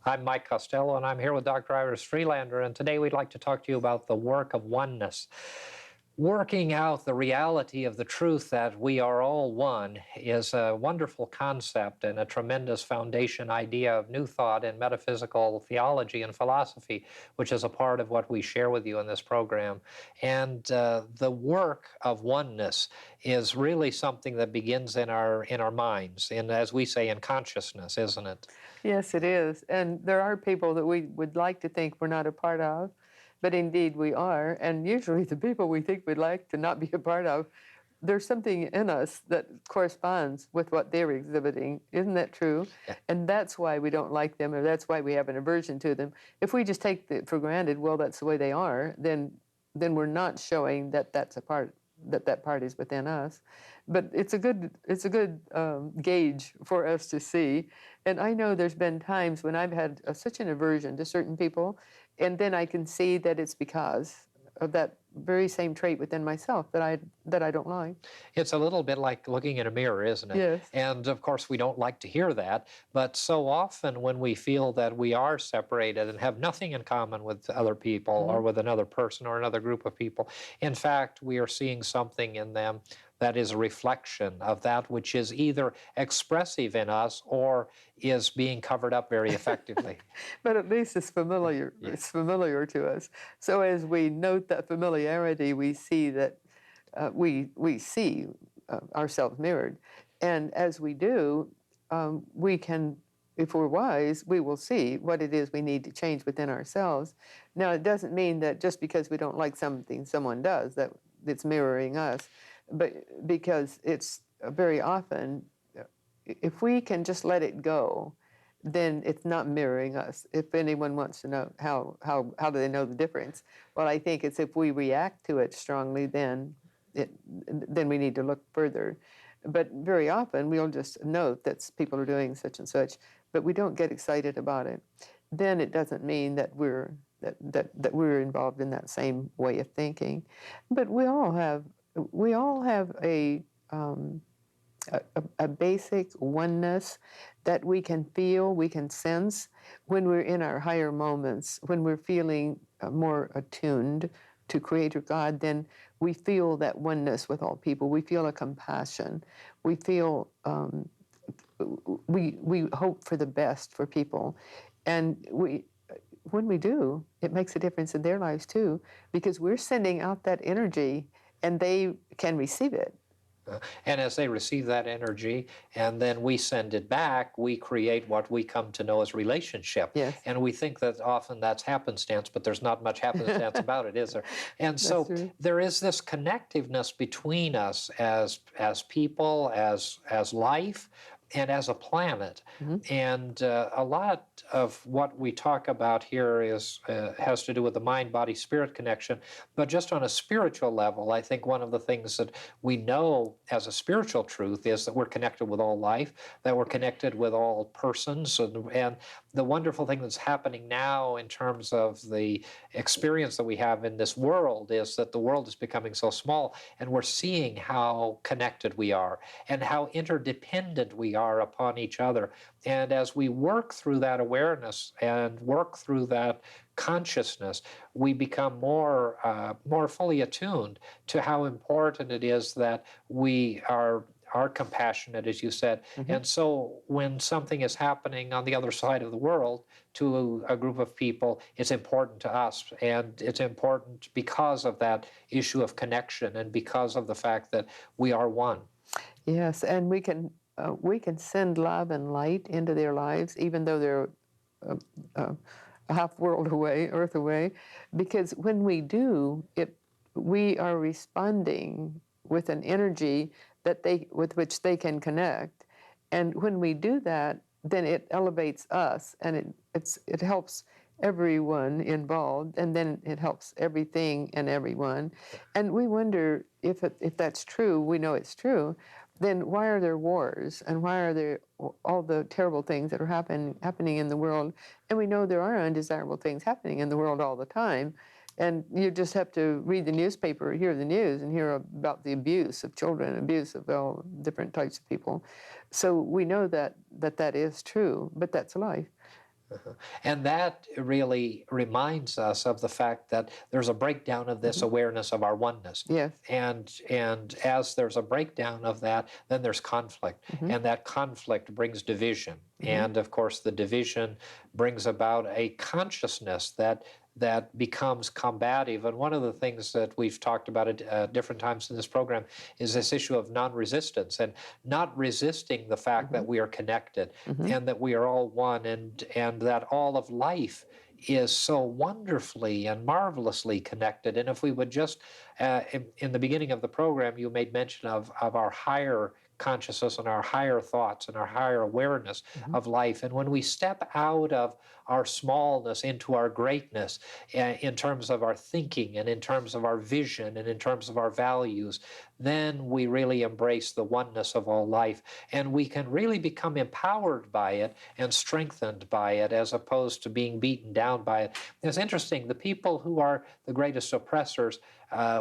I'm Mike Costello, and I'm here with Dr. Iris Freelander, and today we'd like to talk to you about the work of oneness. Working out the reality of the truth that we are all one is a wonderful concept and a tremendous foundation idea of new thought in metaphysical theology and philosophy, which is a part of what we share with you in this program. And the work of oneness is really something that begins in our minds, in, as we say, in consciousness, isn't it? Yes, it is. And there are people that we would like to think we're not a part of, but indeed we are. And usually the people we think we'd like to not be a part of, there's something in us that corresponds with what they're exhibiting. Isn't that true? Yeah. And that's why we don't like them, or that's why we have an aversion to them. If we just take it for granted, well, that's the way they are, then we're not showing that that's a part, that part is within us. But it's a good gauge for us to see. And I know there's been times when I've had such an aversion to certain people, and then I can see that it's because of that very same trait within myself that I don't like. It's a little bit like looking in a mirror, isn't it? Yes. And of course, we don't like to hear that, but so often when we feel that we are separated and have nothing in common with other people or with another person or another group of people, in fact, we are seeing something in them that is a reflection of that which is either expressive in us or is being covered up very effectively. But at least it's familiar. Yeah. It's familiar to us. So as we note that familiarity, we see that we see ourselves mirrored. And as we do, we can, if we're wise, we will see what it is we need to change within ourselves. Now, it doesn't mean that just because we don't like something someone does, that it's mirroring us, but because it's very often, if we can just let it go, then it's not mirroring us. If anyone wants to know how do they know the difference? Well, I think it's if we react to it strongly, then we need to look further. But very often we'll just note that people are doing such and such, but we don't get excited about it. Then it doesn't mean that we're involved in that same way of thinking. But we all have a basic oneness that we can feel, we can sense when we're in our higher moments, when we're feeling more attuned to Creator God. Then we feel that oneness with all people. We feel a compassion. We feel we hope for the best for people, and when we do, it makes a difference in their lives too, because we're sending out that energy, and they can receive it. And as they receive that energy and then we send it back, we create what we come to know as relationship. Yes. And we think that often that's happenstance, but there's not much happenstance about it, is there? And so there is this connectiveness between us as people, as life, and as a planet. And a lot of what we talk about here is has to do with the mind-body-spirit connection. But just on a spiritual level, I think one of the things that we know as a spiritual truth is that we're connected with all life, that we're connected with all persons. And the wonderful thing that's happening now in terms of the experience that we have in this world is that the world is becoming so small, and we're seeing how connected we are and how interdependent we are upon each other. And as we work through that awareness and work through that consciousness, we become more fully attuned to how important it is that we are compassionate, as you said. And so when something is happening on the other side of the world to a group of people, it's important to us. And it's important because of that issue of connection and because of the fact that we are one. Yes, and we can send love and light into their lives, even though they're a half world away, Earth away, because when we do it, we are responding with an energy with which they can connect, and when we do that, then it elevates us, and it helps everyone involved, and then it helps everything and everyone. And we wonder if that's true. We know it's true. Then why are there wars, and why are there all the terrible things that are happening in the world? And we know there are undesirable things happening in the world all the time. And you just have to read the newspaper, hear the news, and hear about the abuse of children, abuse of all different types of people. So we know that is true, but that's life. And that really reminds us of the fact that there's a breakdown of this awareness of our oneness. Yes. And as there's a breakdown of that, then there's conflict. And that conflict brings division. And of course, the division brings about a consciousness that becomes combative. And one of the things that we've talked about at different times in this program is this issue of non-resistance, and not resisting the fact that we are connected and that we are all one, and that all of life is so wonderfully and marvelously connected. And if we would just, in the beginning of the program, you made mention of our higher consciousness and our higher thoughts and our higher awareness of life. And when we step out of our smallness into our greatness, in terms of our thinking and in terms of our vision and in terms of our values, then we really embrace the oneness of all life. And we can really become empowered by it and strengthened by it, as opposed to being beaten down by it. It's interesting, the people who are the greatest oppressors,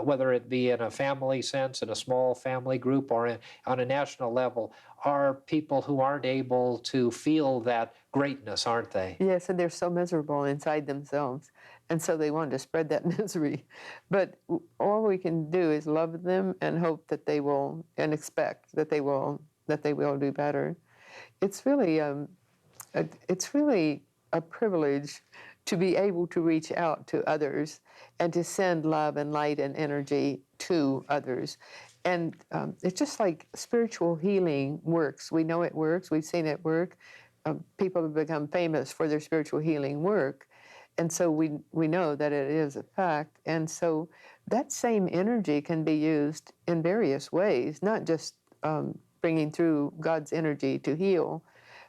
whether it be in a family sense, in a small family group, or on a national level, are people who aren't able to feel that greatness, aren't they? Yes, and they're so miserable inside themselves. And so they want to spread that misery. But all we can do is love them and hope that they will, and expect that they will do better. It's really a privilege to be able to reach out to others and to send love and light and energy to others. And it's just like spiritual healing works. We know it works. We've seen it work. People have become famous for their spiritual healing work. And so we know that it is a fact. And so that same energy can be used in various ways, not just bringing through God's energy to heal,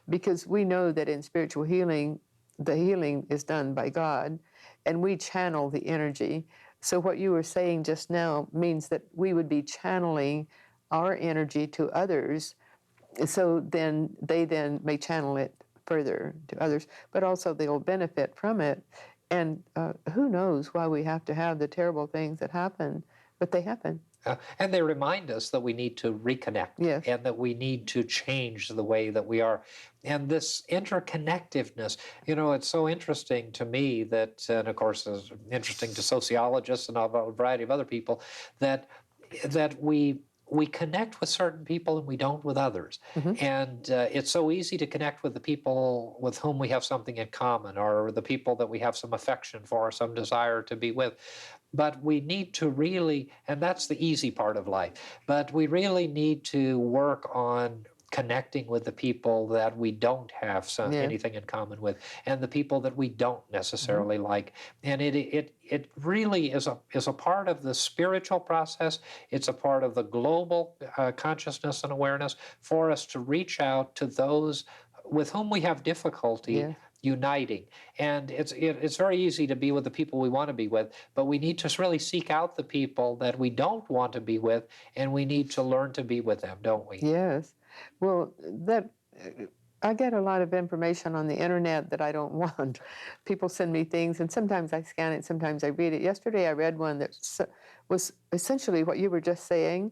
because we know that in spiritual healing, the healing is done by God, and we channel the energy. So what you were saying just now means that we would be channeling our energy to others, so then they may channel it further to others, but also they'll benefit from it. And who knows why we have to have the terrible things that happen, but they happen. And they remind us that we need to reconnect, Yes. and that we need to change the way that we are. And this interconnectedness, it's so interesting to me that, and of course it's interesting to sociologists and a variety of other people, that we connect with certain people and we don't with others. And it's so easy to connect with the people with whom we have something in common, or the people that we have some affection for, some desire to be with. But we need to really, and that's the easy part of life, but we really need to work on connecting with the people that we don't have anything in common with, and the people that we don't necessarily like. And it really is a part of the spiritual process. It's a part of the global consciousness and awareness for us to reach out to those with whom we have difficulty uniting. And it's very easy to be with the people we want to be with, but we need to really seek out the people that we don't want to be with, and we need to learn to be with them, don't we? Yes. Well, I get a lot of information on the internet that I don't want. People send me things, and sometimes I scan it, sometimes I read it. Yesterday I read one that was essentially what you were just saying.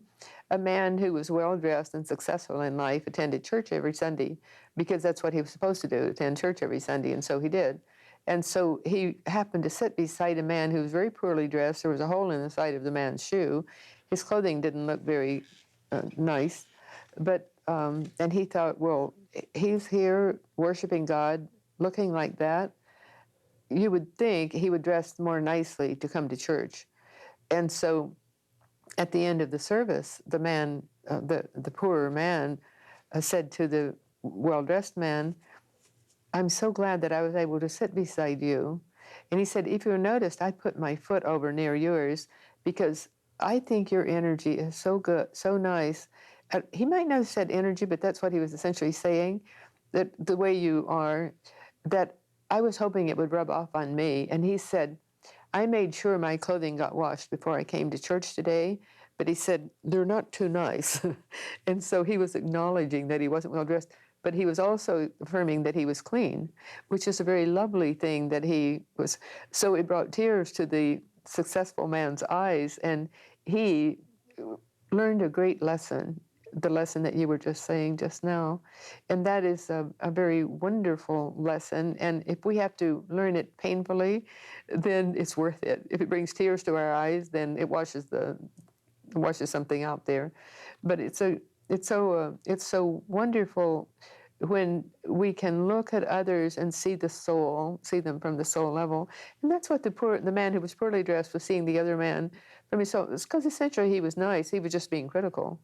A man who was well-dressed and successful in life attended church every Sunday, because that's what he was supposed to do, attend church every Sunday, and so he did. And so he happened to sit beside a man who was very poorly dressed. There was a hole in the side of the man's shoe. His clothing didn't look very nice. But and he thought, well, he's here worshiping God, looking like that. You would think he would dress more nicely to come to church. And so at the end of the service, the man, the poorer man, said to the well-dressed man, "I'm so glad that I was able to sit beside you." And he said, "If you noticed, I put my foot over near yours because I think your energy is so good, so nice." He might not have said energy, but that's what he was essentially saying, that the way you are, that I was hoping it would rub off on me. And he said, "I made sure my clothing got washed before I came to church today," but he said, "They're not too nice." And so he was acknowledging that he wasn't well dressed, but he was also affirming that he was clean, which is a very lovely thing that he was. So it brought tears to the successful man's eyes, and he learned a great lesson the lesson that you were just saying just now. And that is a very wonderful lesson. And if we have to learn it painfully, then it's worth it. If it brings tears to our eyes, then it washes something out there. But it's so wonderful when we can look at others and see the soul, see them from the soul level. And that's what the man who was poorly dressed was seeing the other man from his soul. It's because essentially he was nice. He was just being critical.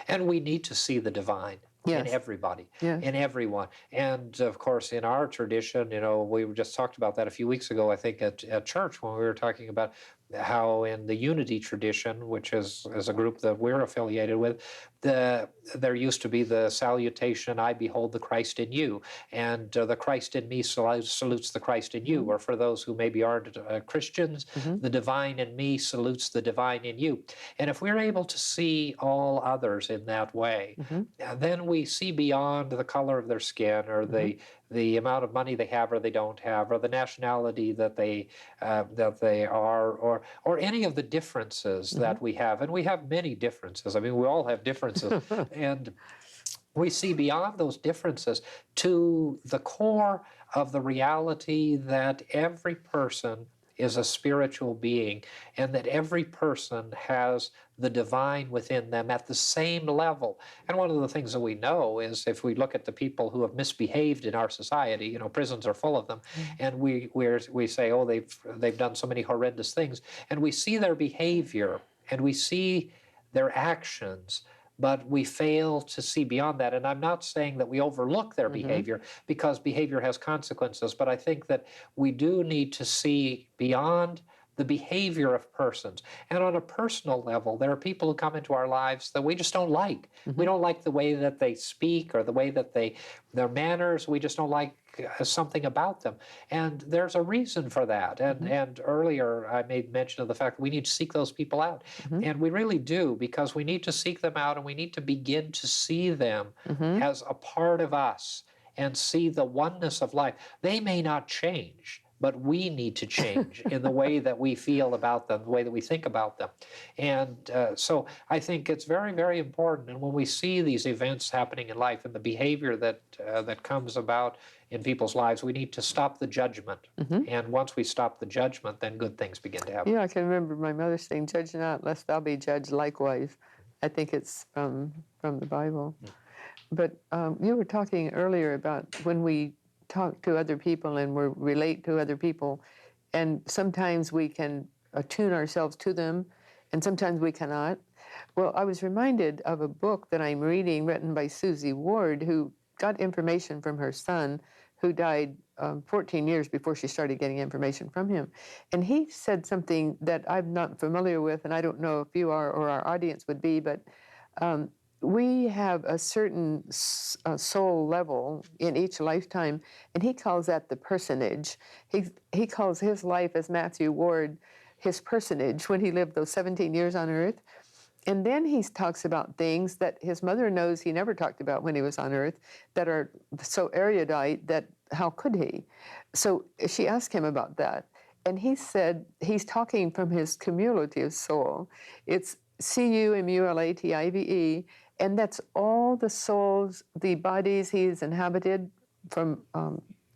And we need to see the divine in everybody, in everyone. And of course, in our tradition, we just talked about that a few weeks ago, I think, at church, when we were talking about how in the unity tradition, which is a group that we're affiliated with, there used to be the salutation, I behold the Christ in you, and the Christ in me salutes the Christ in you, or for those who maybe aren't Christians, the divine in me salutes the divine in you. And if we're able to see all others in that way, then we see beyond the color of their skin, or the amount of money they have or they don't have, or the nationality that they are, or any of the differences that we have. And we have many differences. I mean, we all have differences. And we see beyond those differences to the core of the reality that every person is a spiritual being, and that every person has the divine within them at the same level. And one of the things that we know is, if we look at the people who have misbehaved in our society, prisons are full of them, and we say, oh, they've done so many horrendous things, and we see their behavior and we see their actions, but we fail to see beyond that. And I'm not saying that we overlook their behavior, because behavior has consequences, but I think that we do need to see beyond the behavior of persons. And on a personal level, there are people who come into our lives that we just don't like. We don't like the way that they speak, or the way that their manners. We just don't like something about them. And there's a reason for that. And earlier I made mention of the fact that we need to seek those people out. And we really do, because we need to seek them out, and we need to begin to see them as a part of us, and see the oneness of life. They may not change, but we need to change in the way that we feel about them, the way that we think about them. And so I think it's very, very important. And when we see these events happening in life, and the behavior that comes about in people's lives, we need to stop the judgment. And once we stop the judgment, then good things begin to happen. Yeah, I can remember my mother saying, "Judge not, lest thou be judged likewise." I think it's from the Bible. But you were talking earlier about when we talk to other people and we relate to other people, and sometimes we can attune ourselves to them, and sometimes we cannot. Well, I was reminded of a book that I'm reading, written by Susie Ward, who got information from her son, who died 14 years before she started getting information from him. And he said something that I'm not familiar with, and I don't know if you are or our audience would be, but we have a certain soul level in each lifetime, and he calls that the personage. He calls his life, as Matthew Ward, his personage when he lived those 17 years on earth. And then he talks about things that his mother knows he never talked about when he was on earth, that are so erudite that how could he? So she asked him about that. And he said he's talking from his cumulative soul. It's CUMULATIVE, and that's all the souls, the bodies he's inhabited from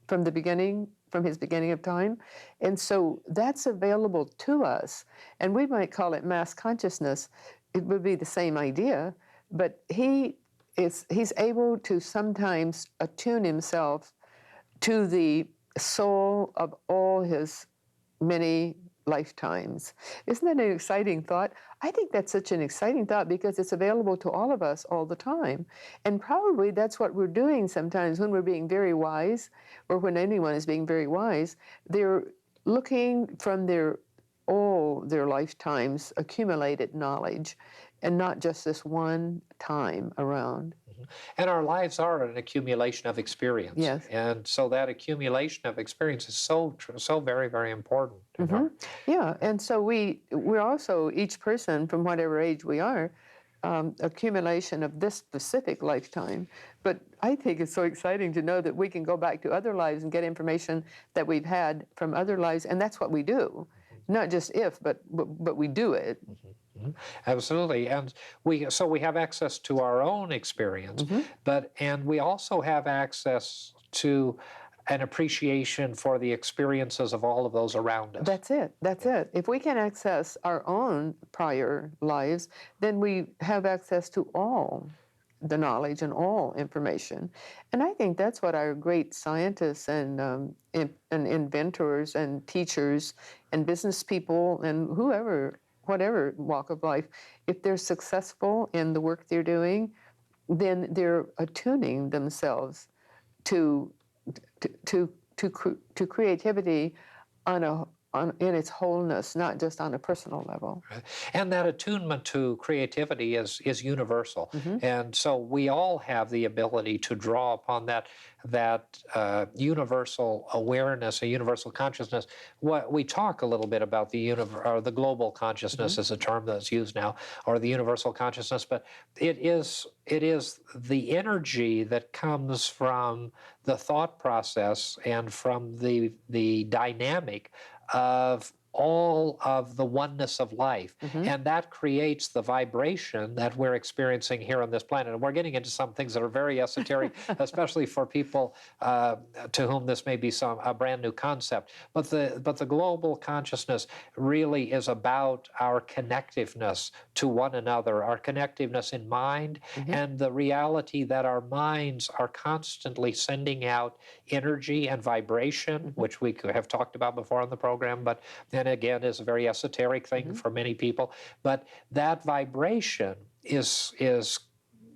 the beginning, from his beginning of time. And so that's available to us. And we might call it mass consciousness. It would be the same idea, but he's able to sometimes attune himself to the soul of all his many lifetimes. Isn't that an exciting thought? I think that's such an exciting thought, because it's available to all of us all the time. And probably that's what we're doing sometimes when we're being very wise, or when anyone is being very wise. They're looking from all their lifetimes accumulated knowledge, and not just this one time around. And our lives are an accumulation of experience. Yes. And so that accumulation of experience is so very, very important. Yeah, and so we're also, each person, from whatever age we are, accumulation of this specific lifetime. But I think it's so exciting to know that we can go back to other lives and get information that we've had from other lives, and that's what we do. Not just if, but we do it. Absolutely. And we have access to our own experience, and we also have access to an appreciation for the experiences of all of those around us. That's it. That's it. If we can access our own prior lives, then we have access to all the knowledge and all information. And I think that's what our great scientists and inventors and teachers and business people and whoever, whatever walk of life, if they're successful in the work they're doing, then they're attuning themselves to creativity in its wholeness, not just on a personal level. Right. And that attunement to creativity is universal. And so we all have the ability to draw upon that universal awareness, a universal consciousness. What we talk a little bit about the global consciousness is a term that's used now, or the universal consciousness, but it is the energy that comes from the thought process and from the dynamic of all of the oneness of life. And that creates the vibration that we're experiencing here on this planet. And we're getting into some things that are very esoteric, especially for people to whom this may be a brand new concept. But the global consciousness really is about our connectiveness to one another, our connectiveness in mind, and the reality that our minds are constantly sending out energy and vibration, which we have talked about before on the program, but then again is a very esoteric thing for many people. But that vibration is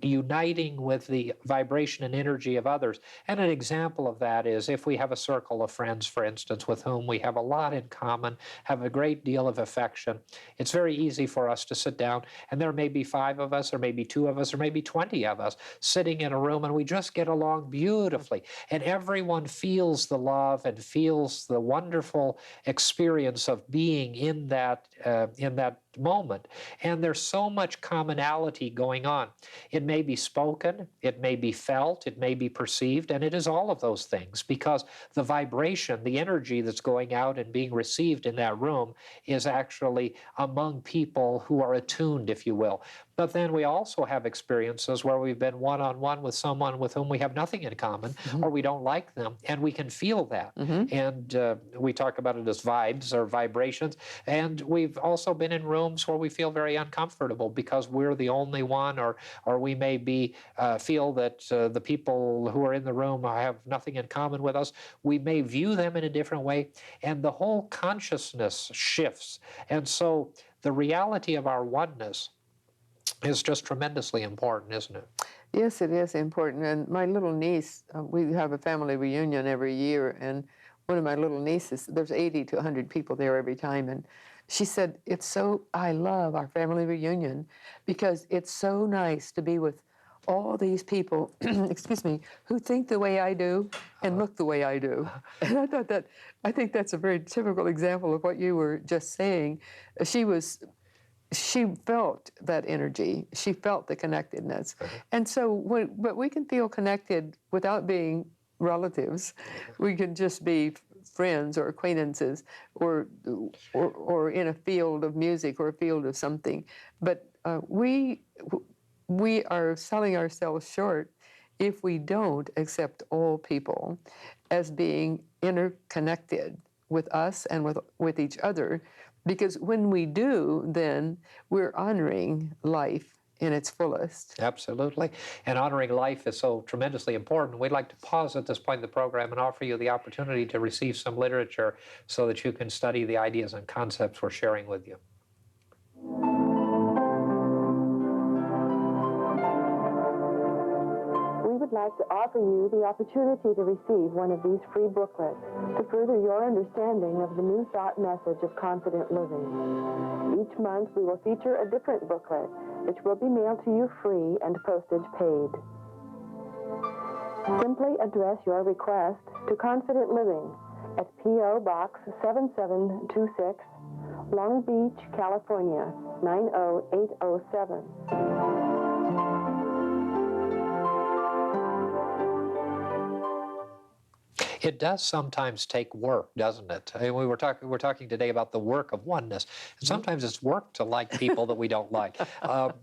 uniting with the vibration and energy of others. And an example of that is if we have a circle of friends, for instance, with whom we have a lot in common, have a great deal of affection, it's very easy for us to sit down, and there may be 5 of us, or maybe 2 of us, or maybe 20 of us sitting in a room, and we just get along beautifully. And everyone feels the love and feels the wonderful experience of being in that moment. And there's so much commonality going on. It may be spoken, it may be felt, it may be perceived, and it is all of those things, because the vibration, the energy that's going out and being received in that room is actually among people who are attuned, if you will. But then we also have experiences where we've been one-on-one with someone with whom we have nothing in common, or we don't like them, and we can feel that. And we talk about it as vibes or vibrations. And we've also been in rooms where we feel very uncomfortable because we're the only one, or we may feel that the people who are in the room have nothing in common with us. We may view them in a different way, and the whole consciousness shifts. And so the reality of our oneness is just tremendously important, isn't it? Yes, it is important. And my little niece, we have a family reunion every year, and one of my little nieces, there's 80 to 100 people there every time, and she said, I love our family reunion because it's so nice to be with all these people, excuse me, who think the way I do and look the way I do. And I think that's a very typical example of what you were just saying. She felt that energy. She felt the connectedness. And so, but we can feel connected without being relatives. We can just be friends or acquaintances, or in a field of music or a field of something. But we are selling ourselves short if we don't accept all people as being interconnected with us and with each other. Because when we do, then we're honoring life in its fullest. Absolutely. And honoring life is so tremendously important. We'd like to pause at this point in the program and offer you the opportunity to receive some literature so that you can study the ideas and concepts we're sharing with you. We would like to offer you the opportunity to receive one of these free booklets to further your understanding of the new thought message of confident living. Each month we will feature a different booklet, which will be mailed to you free and postage paid. Simply address your request to Confident Living at P.O. Box 7726, Long Beach, California, 90807. It does sometimes take work, doesn't it? I mean, we're talking today about the work of oneness. And sometimes it's work to like people that we don't like.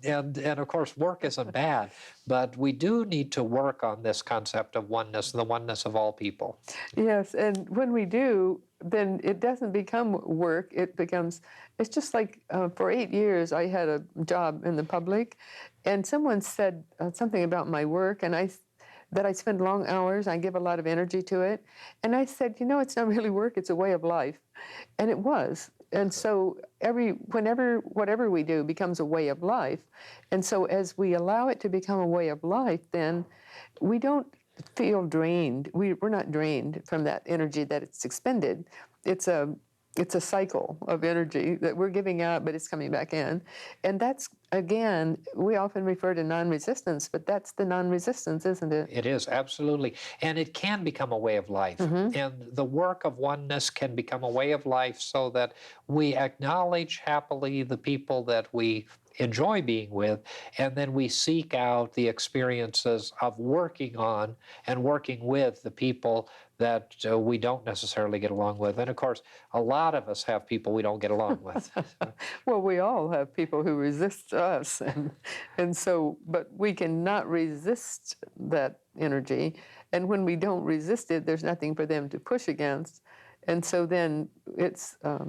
And of course, work isn't bad, but we do need to work on this concept of oneness, the oneness of all people. Yes, and when we do, then it doesn't become work. It's just like for 8 years I had a job in the public, and someone said something about my work, and that I spend long hours, I give a lot of energy to it. And I said, it's not really work, it's a way of life. And it was. And so whatever we do becomes a way of life. And so as we allow it to become a way of life, then we don't feel drained. We're not drained from that energy that it's expended. It's a cycle of energy that we're giving out, but it's coming back in. And that's, again, we often refer to non-resistance, but that's the non-resistance, isn't it? It is, absolutely. And it can become a way of life. And the work of oneness can become a way of life so that we acknowledge happily the people that we enjoy being with, and then we seek out the experiences of working on and working with the people that we don't necessarily get along with. And of course, a lot of us have people we don't get along with. Well, we all have people who resist us. And so, but we cannot resist that energy. And when we don't resist it, there's nothing for them to push against. And so then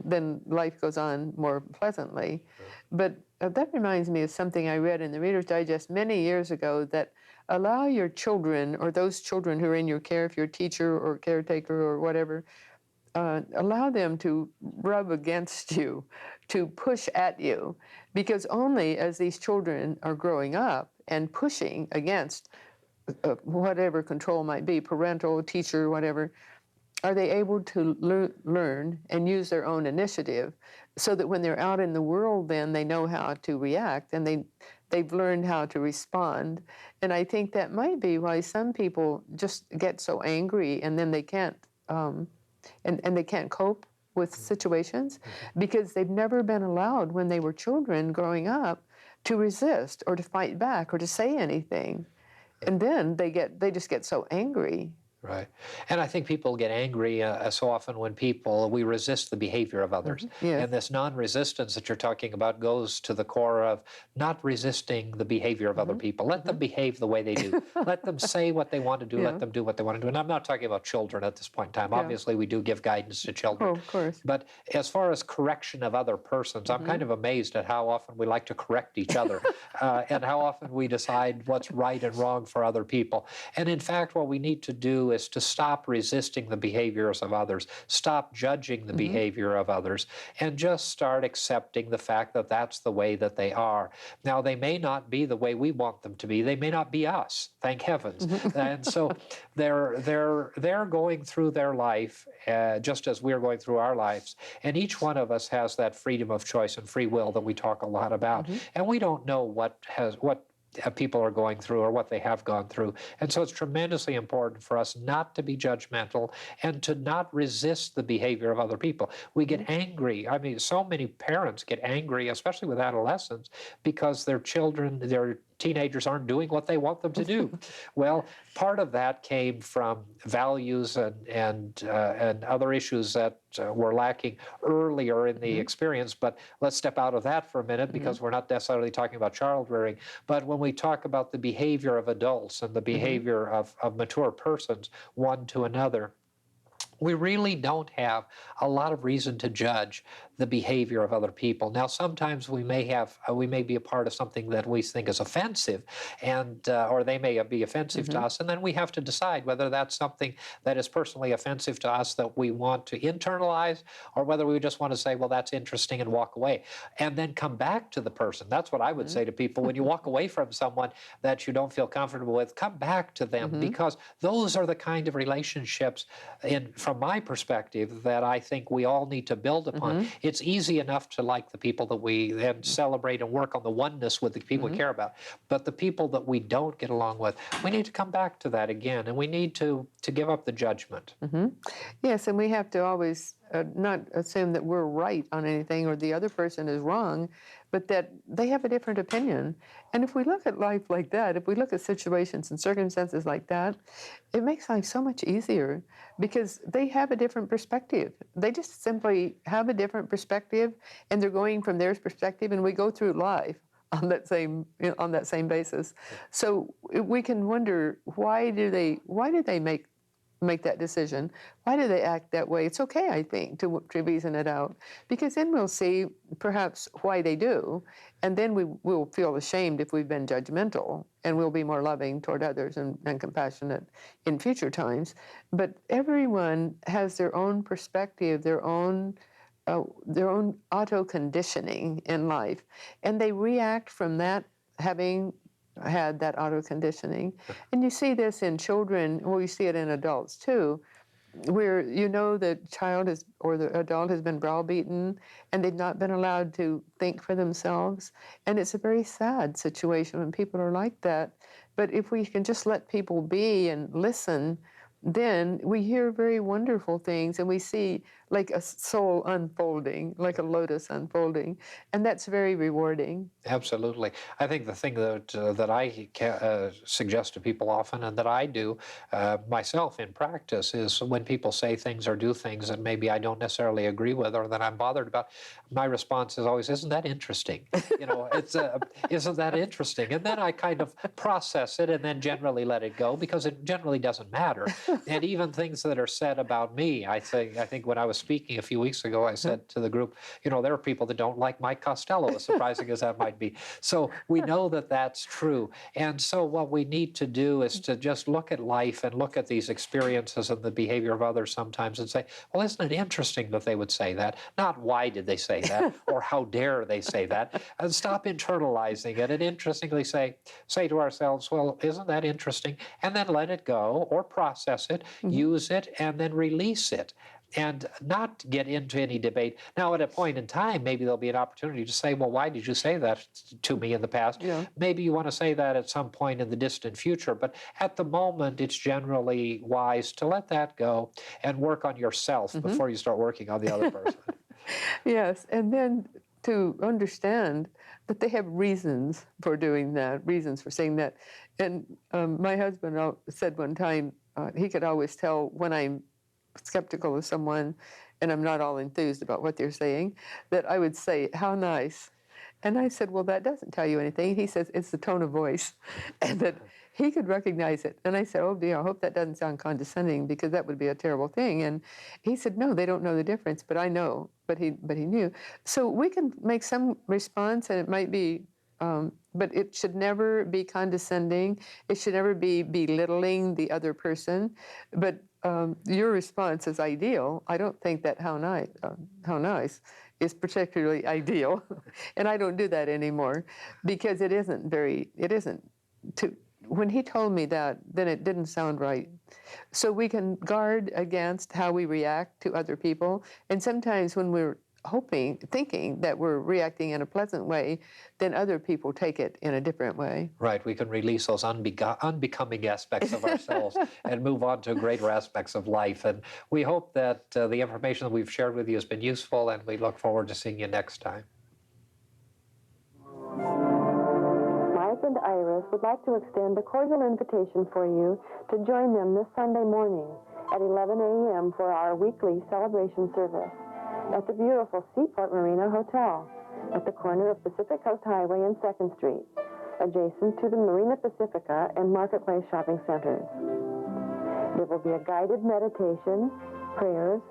then life goes on more pleasantly. But that reminds me of something I read in the Reader's Digest many years ago, that allow your children, or those children who are in your care, if you're a teacher or caretaker or whatever, allow them to rub against you, to push at you, because only as these children are growing up and pushing against whatever control might be, parental, teacher, whatever, are they able to learn and use their own initiative, so that when they're out in the world, then they know how to react, and they've learned how to respond. And I think that might be why some people just get so angry, and then they can't and they can't cope with situations, because they've never been allowed, when they were children growing up, to resist or to fight back or to say anything. And then they just get so angry. Right. And I think people get angry so often when we resist the behavior of others. Yes. And this non-resistance that you're talking about goes to the core of not resisting the behavior of other people. Let them behave the way they do. Let them say what they want to do. Yeah. Let them do what they want to do. And I'm not talking about children at this point in time. Yeah. Obviously, we do give guidance to children. Oh, of course. But as far as correction of other persons, I'm kind of amazed at how often we like to correct each other and how often we decide what's right and wrong for other people. And in fact, what we need to do is to stop resisting the behaviors of others, stop judging the behavior of others, and just start accepting the fact that that's the way that they are. Now, they may not be the way we want them to be. They may not be us, thank heavens. And so they're going through their life just as we're going through our lives. And each one of us has that freedom of choice and free will that we talk a lot about. And we don't know what people are going through or what they have gone through. And so it's tremendously important for us not to be judgmental and to not resist the behavior of other people. We get angry. I mean, so many parents get angry, especially with adolescents, because their teenagers aren't doing what they want them to do. Well, part of that came from values and other issues that were lacking earlier in the experience. But let's step out of that for a minute, because we're not necessarily talking about child rearing. But when we talk about the behavior of adults and the behavior of mature persons, one to another, we really don't have a lot of reason to judge the behavior of other people. Now, sometimes we may be a part of something that we think is offensive, and or they may be offensive to us, and then we have to decide whether that's something that is personally offensive to us that we want to internalize, or whether we just want to say, well, that's interesting, and walk away, and then come back to the person. That's what I would say to people. When you walk away from someone that you don't feel comfortable with, come back to them, because those are the kind of relationships, from my perspective, that I think we all need to build upon. It's easy enough to like the people that we then celebrate and work on the oneness with the people we care about. But the people that we don't get along with, we need to come back to that again, and we need to give up the judgment. Yes, and we have to always not assume that we're right on anything or the other person is wrong, but that they have a different opinion. And if we look at life like that, if we look at situations and circumstances like that, it makes life so much easier because they have a different perspective. They just simply have a different perspective, and they're going from their perspective, and we go through life on that same basis. So we can wonder, why do they make that decision? Why do they act that way? It's okay, I think, to reason it out, because then we'll see perhaps why they do, and then we will feel ashamed if we've been judgmental, and we'll be more loving toward others and compassionate in future times. But everyone has their own perspective, their own auto-conditioning in life, and they react from that, having had that auto-conditioning. And you see this in children, well, you see it in adults too, where the child or the adult has been browbeaten and they've not been allowed to think for themselves. And it's a very sad situation when people are like that. But if we can just let people be and listen, then we hear very wonderful things, and we see like a soul unfolding, like a lotus unfolding, and that's very rewarding. Absolutely. I think the thing that I suggest to people often, and that I do myself in practice, is when people say things or do things that maybe I don't necessarily agree with or that I'm bothered about, my response is always, "Isn't that interesting?" It's "Isn't that interesting?" And then I kind of process it and then generally let it go, because it generally doesn't matter. And even things that are said about me, I think when I was speaking a few weeks ago, I said to the group, there are people that don't like Mike Costello, as surprising as that might be. So we know that that's true. And so what we need to do is to just look at life and look at these experiences and the behavior of others sometimes and say, well, isn't it interesting that they would say that? Not why did they say that, or how dare they say that? And stop internalizing it and interestingly say to ourselves, well, isn't that interesting? And then let it go or process it, use it, and then release it, and not get into any debate. Now, at a point in time, maybe there'll be an opportunity to say, well, why did you say that to me in the past? Yeah. Maybe you want to say that at some point in the distant future, but at the moment, it's generally wise to let that go and work on yourself before you start working on the other person. Yes, and then to understand that they have reasons for doing that, reasons for saying that. And my husband said one time, he could always tell when I'm skeptical of someone and I'm not all enthused about what they're saying, that I would say, "How nice." And I said, "Well, that doesn't tell you anything." He says, "It's the tone of voice." And that he could recognize it. And I said, "Oh dear, I hope that doesn't sound condescending, because that would be a terrible thing." And he said, "No, they don't know the difference, but I know." But he knew. So we can make some response, and it might be, but it should never be condescending. It should never be belittling the other person. But your response is ideal. I don't think that how nice is particularly ideal. And I don't do that anymore, because it isn't when he told me that, then it didn't sound right. So we can guard against how we react to other people. And sometimes when we're thinking that we're reacting in a pleasant way, then other people take it in a different way. Right, we can release those unbecoming aspects of ourselves and move on to greater aspects of life. And we hope that the information that we've shared with you has been useful, and we look forward to seeing you next time. Mike and Iris would like to extend a cordial invitation for you to join them this Sunday morning at 11 a.m. for our weekly celebration service at the beautiful Seaport Marina Hotel at the corner of Pacific Coast Highway and 2nd Street, adjacent to the Marina Pacifica and Marketplace shopping centers. There will be a guided meditation, prayers,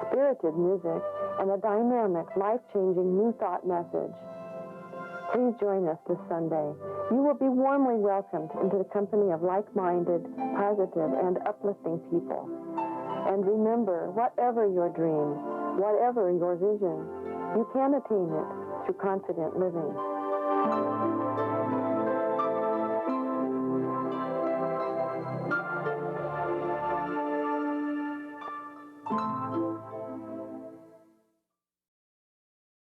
spirited music, and a dynamic, life-changing New Thought message. Please join us this Sunday. You will be warmly welcomed into the company of like-minded, positive, and uplifting people. And remember, whatever your dream, whatever your vision, you can attain it through confident living.